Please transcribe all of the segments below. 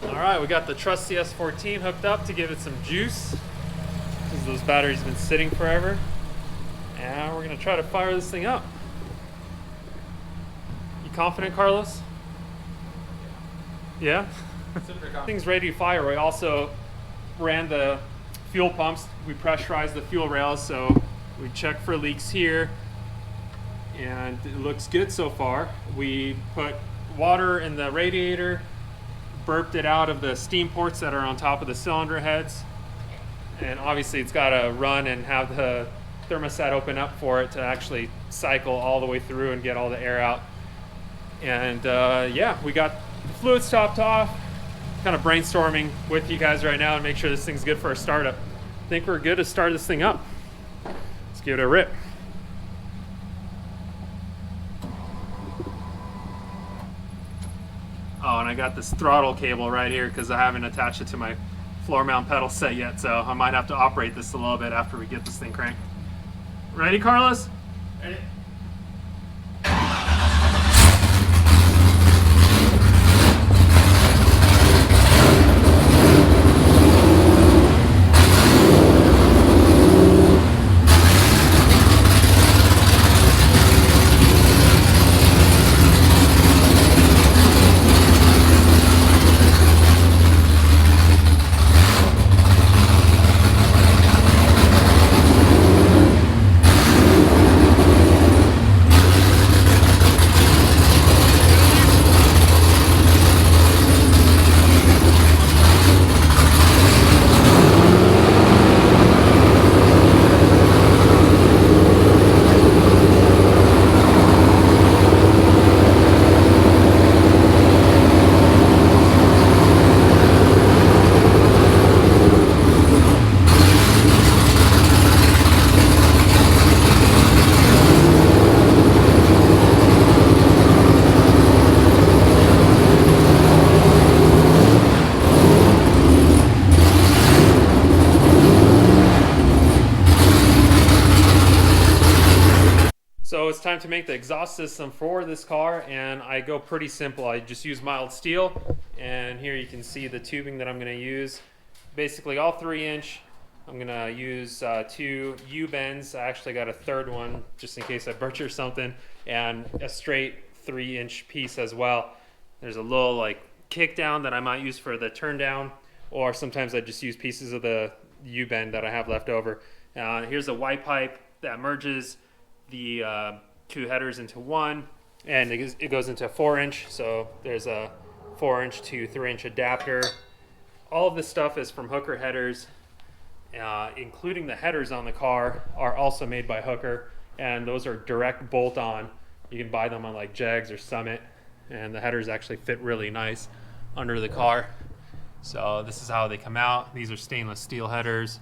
All right, we got the trusty S15 hooked up to give it some juice because those batteries have been sitting forever. And we're gonna try to fire this thing up. You confident, Carlos? Yeah? Thing's ready to fire. We also ran the fuel pumps. We pressurized the fuel rails, so we checked for leaks here. And it looks good so far. We put water in the radiator, burped it out of the steam ports that are on top of the cylinder heads. And obviously it's got to run and have the thermostat open up for it to actually cycle all the way through and get all the air out. And yeah, we got the fluids topped off. Kind of brainstorming with you guys right now and make sure this thing's good for a startup. I think we're good to start this thing up. Let's give it a rip. Oh, and I got this throttle cable right here because I haven't attached it to my floor mount pedal set yet, so I might have to operate this a little bit after we get this thing cranked. Ready, Carlos? Ready. So it's time to make the exhaust system for this car, and I go pretty simple. I just use mild steel, and here you can see the tubing that I'm going to use. Basically all 3-inch. I'm going to use 2 U-bends. I actually got a third one just in case I butcher something, and a straight 3-inch piece as well. There's a little like kick down that I might use for the turn down, or sometimes I just use pieces of the U-bend that I have left over. Here's a Y pipe that merges the 2 headers into one, and it goes into a 4-inch, so there's a 4-inch to 3-inch adapter. All of this stuff is from Hooker headers, including the headers on the car are also made by Hooker, and those are direct bolt-on. You can buy them on like Jegs or Summit, and the headers actually fit really nice under the car. So this is how they come out. These are stainless steel headers.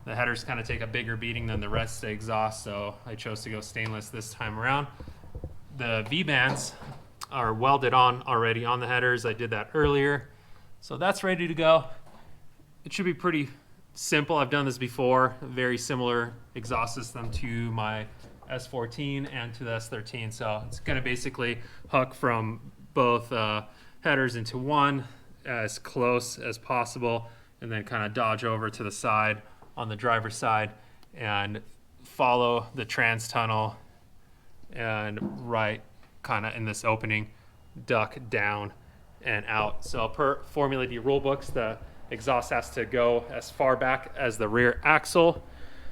The headers kind of take a bigger beating than the rest of the exhaust, so I chose to go stainless this time around. The V-bands are welded on already on the headers. I did that earlier. So that's ready to go. It should be pretty simple. I've done this before. A very similar exhaust system to my S14 and to the S13. So it's going to basically hook from both headers into one as close as possible, and then kind of dodge over to the side on the driver's side and follow the trans tunnel, and right kind of in this opening duck down and out. So per Formula D rule books, the exhaust has to go as far back as the rear axle.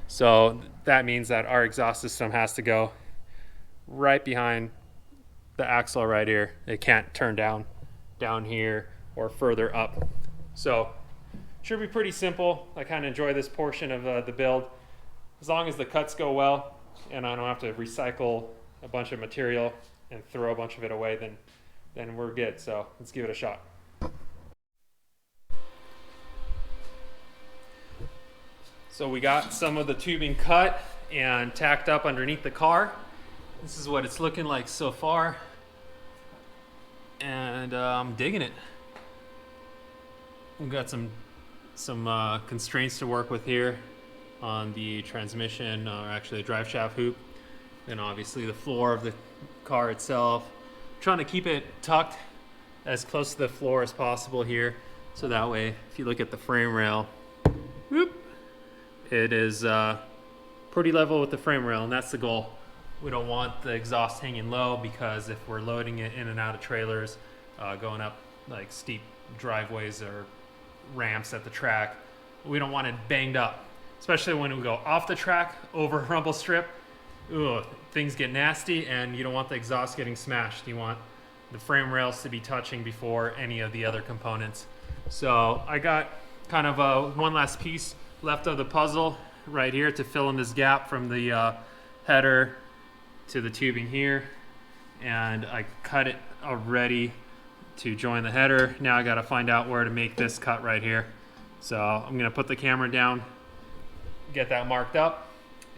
So that means that our exhaust system has to go right behind the axle right here. It can't turn down here or further up. So should be pretty simple. I kind of enjoy this portion of the build. As long as the cuts go well and I don't have to recycle a bunch of material and throw a bunch of it away, then we're good. So let's give it a shot. So we got some of the tubing cut and tacked up underneath the car. This is what it's looking like so far, and I'm digging it. We've got some constraints to work with here on the transmission, or actually the drive shaft hoop, and obviously the floor of the car itself. Trying to keep it tucked as close to the floor as possible here. So that way, if you look at the frame rail, whoop, it is pretty level with the frame rail, and that's the goal. We don't want the exhaust hanging low, because if we're loading it in and out of trailers, going up like steep driveways or ramps at the track, we don't want it banged up, especially when we go off the track over a rumble strip. Ooh, things get nasty, and you don't want the exhaust getting smashed. You want the frame rails to be touching before any of the other components. So I got kind of one last piece left of the puzzle right here to fill in this gap from the header to the tubing here, and I cut it already to join the header. Now I got to find out where to make this cut right here. So I'm gonna put the camera down, get that marked up,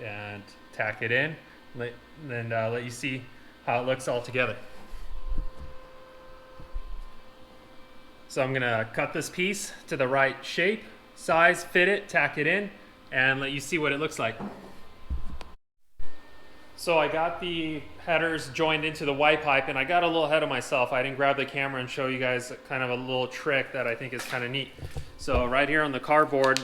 and tack it in, then let you see how it looks all together. So I'm gonna cut this piece to the right shape, size, fit it, tack it in, and let you see what it looks like. So I got the headers joined into the Y pipe, and I got a little ahead of myself. I didn't grab the camera and show you guys kind of a little trick that I think is kind of neat. So right here on the cardboard,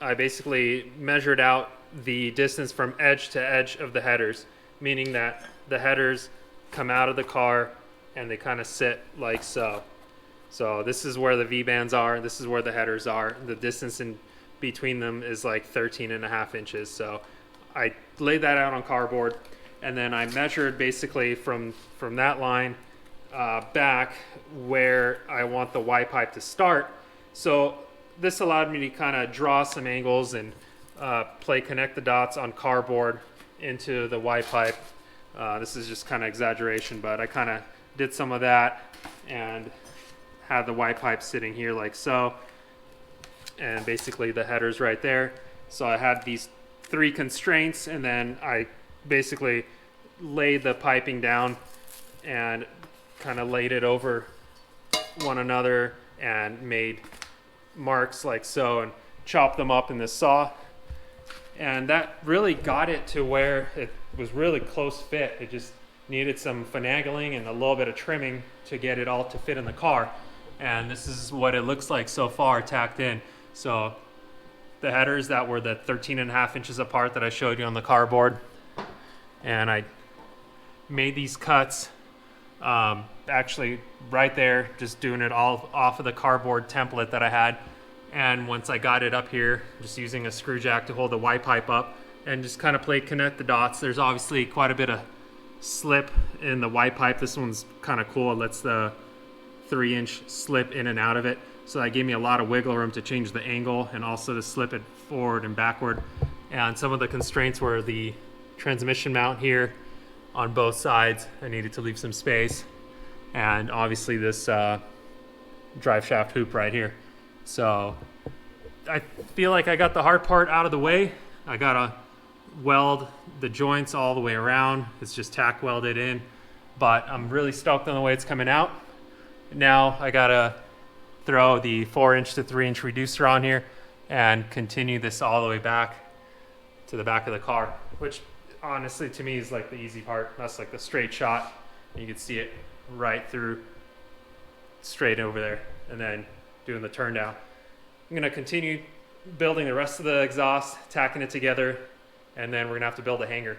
I basically measured out the distance from edge to edge of the headers, meaning that the headers come out of the car and they kind of sit like so. So this is where the V-bands are, this is where the headers are. The distance in between them is like 13.5 inches. So I laid that out on cardboard, and then I measured basically from that line back where I want the Y pipe to start. So this allowed me to kind of draw some angles and connect the dots on cardboard into the Y pipe. This is just kind of exaggeration, but I kind of did some of that and had the Y pipe sitting here like so, and basically the headers right there. So I had these 3 constraints, and then I basically laid the piping down and kind of laid it over one another and made marks like so, and chopped them up in the saw, and that really got it to where it was really close fit. It just needed some finagling and a little bit of trimming to get it all to fit in the car, and this is what it looks like so far tacked in. So the headers that were the 13.5 inches apart that I showed you on the cardboard, and I made these cuts actually right there, just doing it all off of the cardboard template that I had. And once I got it up here, just using a screw jack to hold the Y pipe up and just kind of connect the dots. There's obviously quite a bit of slip in the Y pipe. This one's kind of cool. It lets the 3-inch slip in and out of it. So that gave me a lot of wiggle room to change the angle and also to slip it forward and backward. And some of the constraints were the transmission mount here on both sides. I needed to leave some space. And obviously this drive shaft hoop right here. So I feel like I got the hard part out of the way. I gotta weld the joints all the way around. It's just tack welded in, but I'm really stoked on the way it's coming out. Now I gotta throw the 4-inch to 3-inch reducer on here and continue this all the way back to the back of the car, which honestly to me is like the easy part. That's like the straight shot. You can see it right through straight over there, and then doing the turn down. I'm gonna continue building the rest of the exhaust, tacking it together, and then we're gonna have to build a hanger.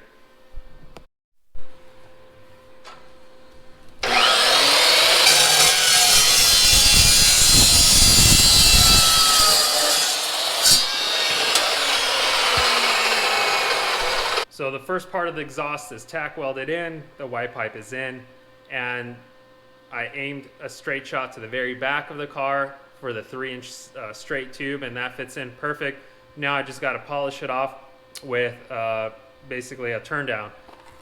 So the first part of the exhaust is tack welded in, the Y pipe is in, and I aimed a straight shot to the very back of the car for the 3-inch straight tube, and that fits in perfect. Now I just got to polish it off with basically a turn down.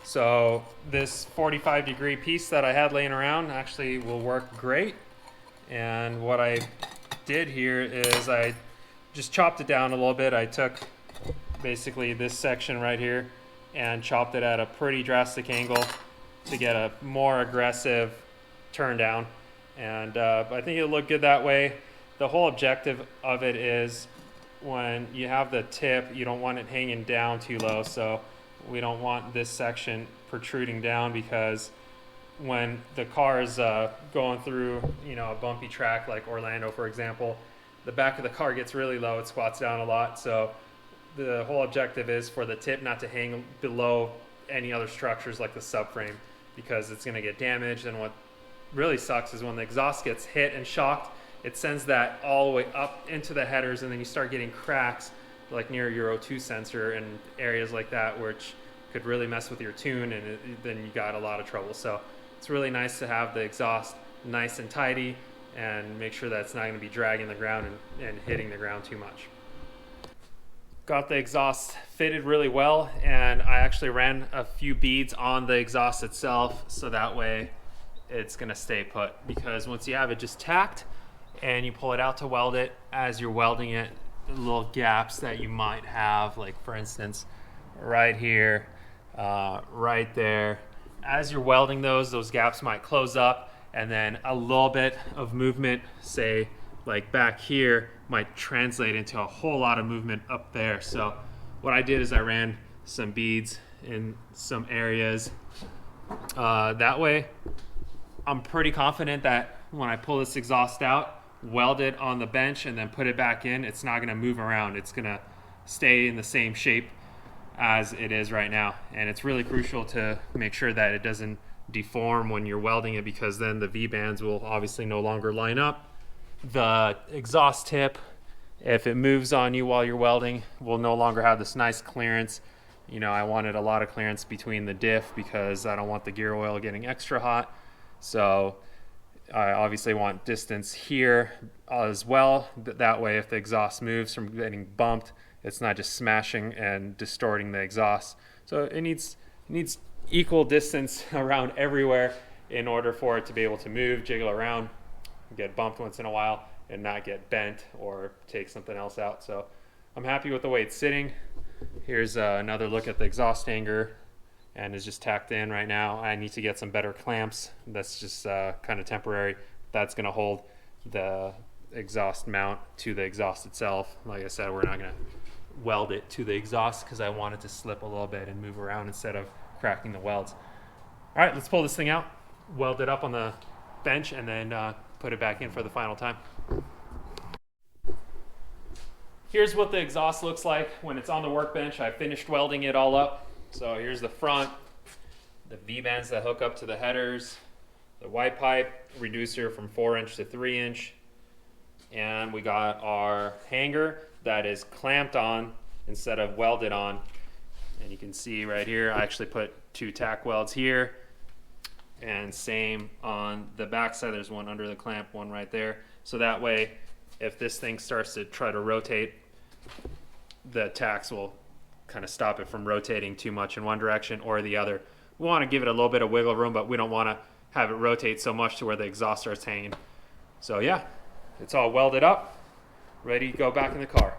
So this 45-degree piece that I had laying around actually will work great. And what I did here is I just chopped it down a little bit. I took basically this section right here and chopped it at a pretty drastic angle to get a more aggressive turn down. And I think it'll look good that way. The whole objective of it is when you have the tip, you don't want it hanging down too low. So we don't want this section protruding down, because when the car is going through, you know, a bumpy track like Orlando, for example, the back of the car gets really low. It squats down a lot. So the whole objective is for the tip not to hang below any other structures like the subframe, because it's going to get damaged. And what really sucks is when the exhaust gets hit and shocked, it sends that all the way up into the headers, and then you start getting cracks like near your O2 sensor and areas like that, which could really mess with your tune, and then you got a lot of trouble. So it's really nice to have the exhaust nice and tidy and make sure that it's not going to be dragging the ground and hitting the ground too much. Got the exhaust fitted really well, and I actually ran a few beads on the exhaust itself so that way it's going to stay put, because once you have it just tacked and you pull it out to weld it, as you're welding it, the little gaps that you might have, like for instance right here, right there, as you're welding those gaps might close up, and then a little bit of movement, say like back here, might translate into a whole lot of movement up there. So what I did is I ran some beads in some areas. That way I'm pretty confident that when I pull this exhaust out, weld it on the bench, and then put it back in, it's not gonna move around. It's gonna stay in the same shape as it is right now. And it's really crucial to make sure that it doesn't deform when you're welding it, because then the V-bands will obviously no longer line up. The exhaust tip, if it moves on you while you're welding, will no longer have this nice clearance. You know, I wanted a lot of clearance between the diff because I don't want the gear oil getting extra hot. So I obviously want distance here as well. That way if the exhaust moves from getting bumped, it's not just smashing and distorting the exhaust. So it needs equal distance around everywhere in order for it to be able to move, jiggle around, get bumped once in a while, and not get bent or take something else out. So I'm happy with the way it's sitting. Here's another look at the exhaust hanger, and it's just tacked in right now. I need to get some better clamps. That's just kind of temporary. That's going to hold the exhaust mount to the exhaust itself. Like I said, we're not going to weld it to the exhaust because I want it to slip a little bit and move around instead of cracking the welds. All right, let's pull this thing out, weld it up on the bench, and then put it back in for the final time. Here's what the exhaust looks like when it's on the workbench. I finished welding it all up. So here's the front, the V-bands that hook up to the headers, the white pipe reducer from 4-inch to 3-inch, and we got our hanger that is clamped on instead of welded on. And you can see right here, I actually put 2 tack welds here, and same on the back side. There's one under the clamp, one right there. So that way, if this thing starts to try to rotate, the tacks will kind of stop it from rotating too much in one direction or the other. We want to give it a little bit of wiggle room, but we don't want to have it rotate so much to where the exhaust starts hanging. So yeah, it's all welded up, ready to go back in the car.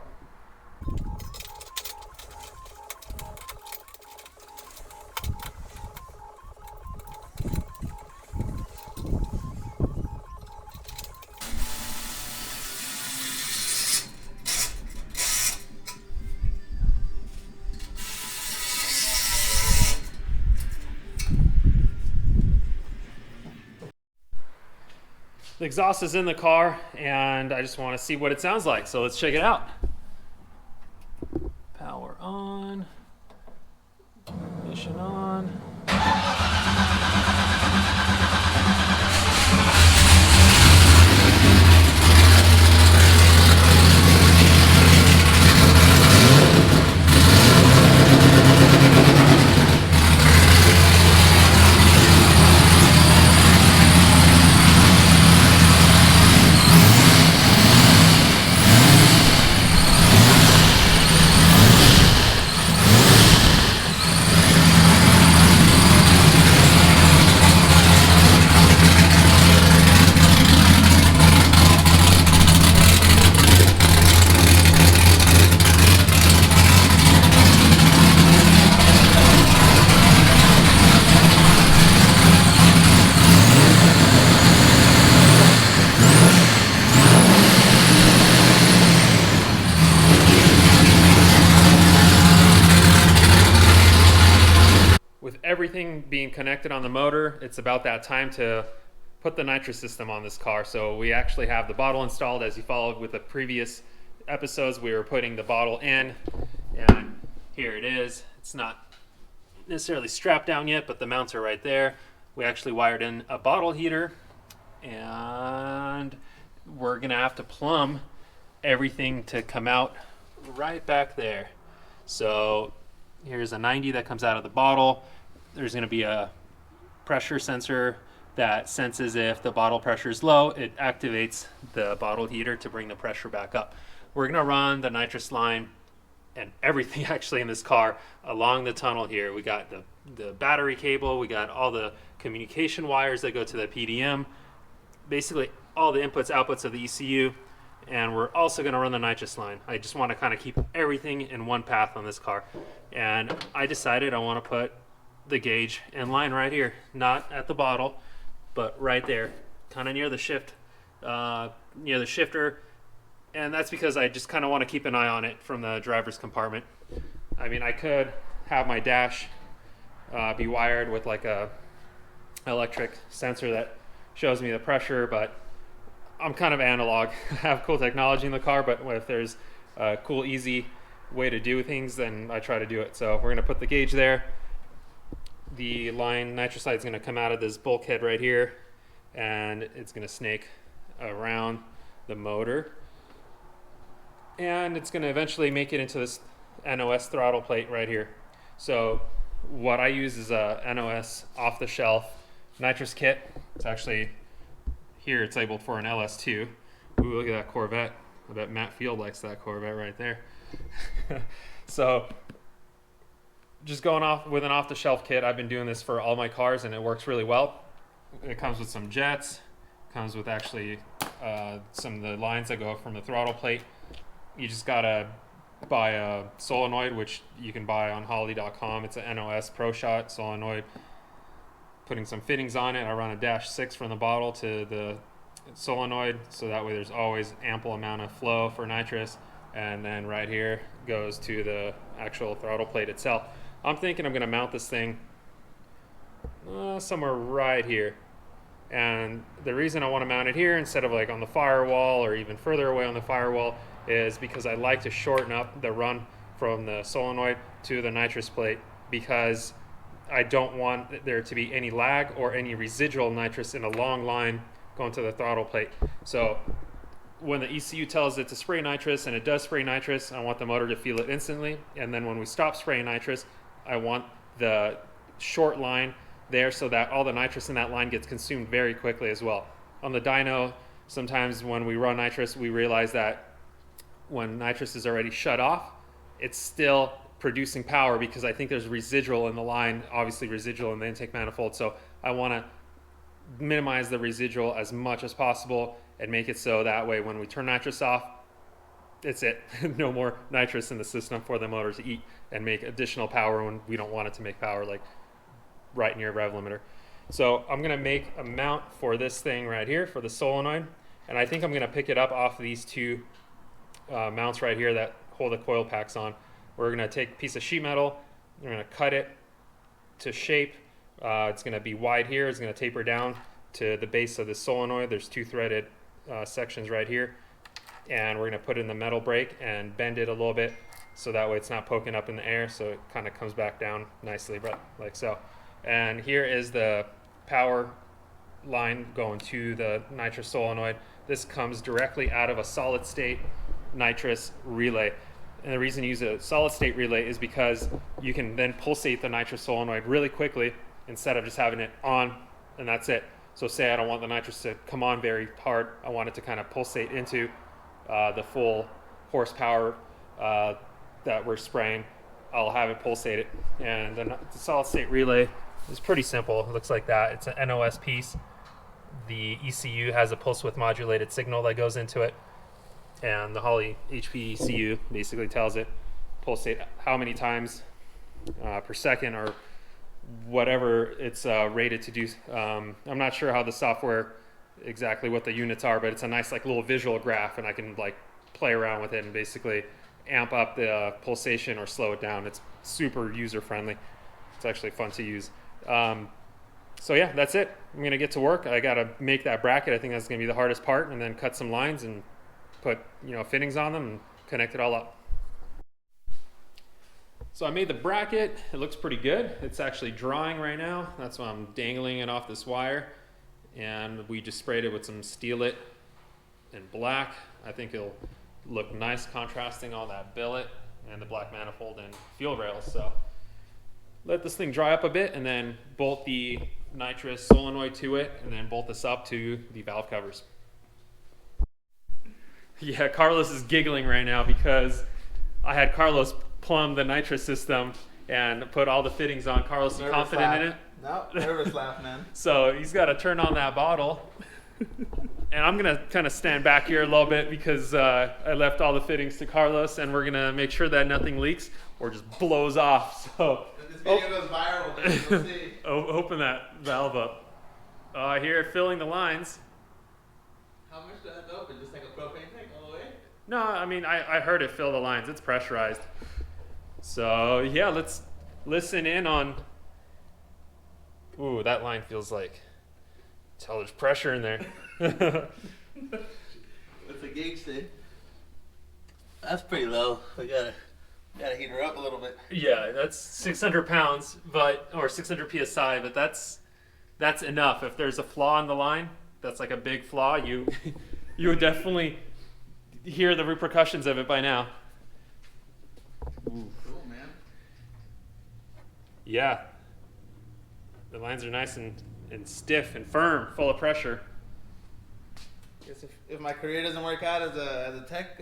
The exhaust is in the car, and I just want to see what it sounds like. So let's check it out. Power on, ignition on. being connected on the motor, it's about that time to put the nitrous system on this car. So we actually have the bottle installed. As you followed with the previous episodes, we were putting the bottle in, and here it is. It's not necessarily strapped down yet, but the mounts are right there. We actually wired in a bottle heater, and we're gonna have to plumb everything to come out right back there. So here's a 90 that comes out of the bottle. There's gonna be a pressure sensor that senses if the bottle pressure is low. It activates the bottle heater to bring the pressure back up. We're gonna run the nitrous line and everything actually in this car along the tunnel here. We got the battery cable, we got all the communication wires that go to the PDM, basically all the inputs, outputs of the ECU, and we're also gonna run the nitrous line. I just wanna kind of keep everything in one path on this car. And I decided I wanna put the gauge in line right here, not at the bottle, but right there, kind of near the shifter. And that's because I just kind of want to keep an eye on it from the driver's compartment. I mean, I could have my dash be wired with like a electric sensor that shows me the pressure, but I'm kind of analog. I have cool technology in the car, but if there's a cool, easy way to do things, then I try to do it. So we're gonna put the gauge there. The line nitrous light is gonna come out of this bulkhead right here, and it's gonna snake around the motor. And it's going to eventually make it into this NOS throttle plate right here. So what I use is a NOS off-the-shelf nitrous kit. It's actually, here it's labeled for an LS2. Ooh, look at that Corvette. I bet Matt Field likes that Corvette right there. So just going off with an off-the-shelf kit. I've been doing this for all my cars, and it works really well. It comes with some jets. Comes with actually some of the lines that go from the throttle plate. You just gotta buy a solenoid, which you can buy on Holley.com. It's a NOS Pro Shot solenoid. Putting some fittings on it. I run a -6 from the bottle to the solenoid, so that way there's always ample amount of flow for nitrous. And then right here goes to the actual throttle plate itself. I'm thinking I'm gonna mount this thing somewhere right here. And the reason I want to mount it here instead of like on the firewall or even further away on the firewall is because I like to shorten up the run from the solenoid to the nitrous plate, because I don't want there to be any lag or any residual nitrous in a long line going to the throttle plate. So when the ECU tells it to spray nitrous, and it does spray nitrous, I want the motor to feel it instantly. And then when we stop spraying nitrous, I want the short line there so that all the nitrous in that line gets consumed very quickly as well. On the dyno, sometimes when we run nitrous, we realize that when nitrous is already shut off, it's still producing power because I think there's residual in the line, obviously residual in the intake manifold. So I want to minimize the residual as much as possible and make it so that way when we turn nitrous off, it's it. No more nitrous in the system for the motor to eat and make additional power when we don't want it to make power, like right near rev limiter. So I'm gonna make a mount for this thing right here for the solenoid, and I think I'm gonna pick it up off of these two mounts right here that hold the coil packs on. We're gonna take a piece of sheet metal, we're gonna cut it to shape. It's gonna be wide here, it's gonna taper down to the base of the solenoid. There's two threaded sections right here, and we're gonna put it in the metal brake and bend it a little bit so that way it's not poking up in the air, so it kind of comes back down nicely, like so. And here is the power line going to the nitrous solenoid. This comes directly out of a solid state nitrous relay. And the reason you use a solid state relay is because you can then pulsate the nitrous solenoid really quickly instead of just having it on and that's it. So say I don't want the nitrous to come on very hard, I want it to kind of pulsate into the full horsepower that we're spraying. I'll have it pulsate it. And the solid state relay is pretty simple. It looks like that. It's an NOS piece. The ECU has a pulse width modulated signal that goes into it, and the Holley HP ECU basically tells it pulsate how many times per second or whatever it's rated to do. I'm not sure how the software exactly what the units are, but it's a nice like little visual graph, and I can like play around with it and basically amp up the pulsation or slow it down. It's super user friendly. It's actually fun to use. So yeah, that's it. I'm gonna get to work. I gotta make that bracket. I think that's gonna be the hardest part, and then cut some lines and put fittings on them and connect it all up. So I made the bracket. It looks pretty good. It's actually drying right now. That's why I'm dangling it off this wire. And we just sprayed it with some Steel-It in black. I think it'll look nice contrasting all that billet and the black manifold and fuel rails. So let this thing dry up a bit and then bolt the nitrous solenoid to it and then bolt this up to the valve covers. Yeah, Carlos is giggling right now because I had Carlos plumb the nitrous system and put all the fittings on. Carlos, you confident in it? No, nervous laugh, man. So he's got to turn on that bottle. And I'm going to kind of stand back here a little bit because I left all the fittings to Carlos, and we're going to make sure that nothing leaks or just blows off. So If this video goes viral, then you'll see. Open that valve up. I hear it filling the lines. How much does that open? Just like a propane tank all the way? No, I mean, I heard it fill the lines. It's pressurized. So yeah, let's listen in on. Ooh, that line feels like. Tell there's pressure in there. What's the gauge say? That's pretty low. We gotta heat her up a little bit. Yeah, that's 600 pounds, or 600 psi, but that's enough. If there's a flaw in the line, that's like a big flaw, you would definitely hear the repercussions of it by now. Ooh. Cool, man. Yeah. The lines are nice and stiff and firm, full of pressure. Guess if my career doesn't work out as a tech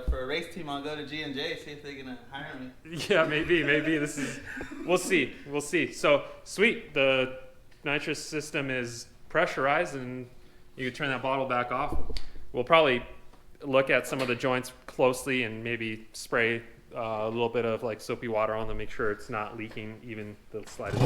for a race team, I'll go to G&J, see if they're gonna hire me. Yeah, maybe this is. We'll see. So sweet. The nitrous system is pressurized, and you can turn that bottle back off. We'll probably look at some of the joints closely and maybe spray a little bit of like soapy water on them, make sure it's not leaking even the slightest.